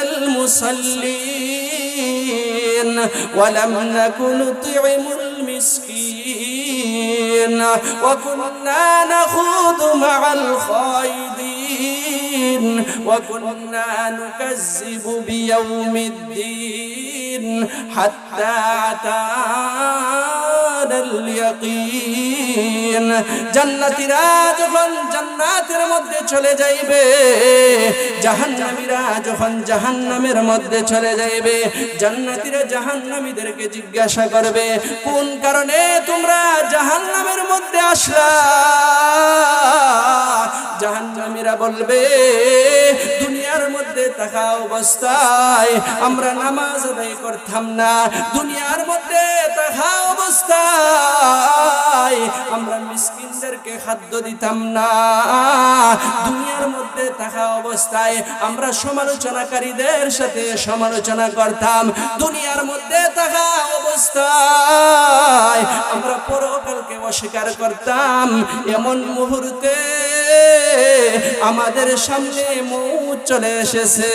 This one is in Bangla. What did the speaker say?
المصلين ولم نكن نطعم المسكين وكنا نخوض مع الخائضين وكنا نكذب بيوم الدين حتى أتانا اليقين জান্নাতীরা যখন জান্নাতের মধ্যে চলে যাইবে, জাহান্নামীরা যখন জাহান্নামের মধ্যে চলে যাইবে, জান্নাতীরা জাহান্নামীদেরকে জিজ্ঞাসা করবে, কোন কারণে তোমরা জাহান্নামের মধ্যে আসলা? জাহান্নামীরা বলবে, দুনিয়ার মধ্যে থাকা অবস্থায় আমরা নামাজ আদায় করতাম না, দুনিয়ার মধ্যে থাকা অবস্থায় আমরা মিসকিনদেরকে খাদ্য দিতাম না, দুনিয়ার মধ্যে থাকা অবস্থায় আমরা সমালোচনাকারীদের সাথে সমালোচনা করতাম, দুনিয়ার মধ্যে থাকা অবস্থায় আমরা পরকালকে অস্বীকার করতাম। এমন মুহূর্তে আমাদের সামনে মউত চলে এসেছে।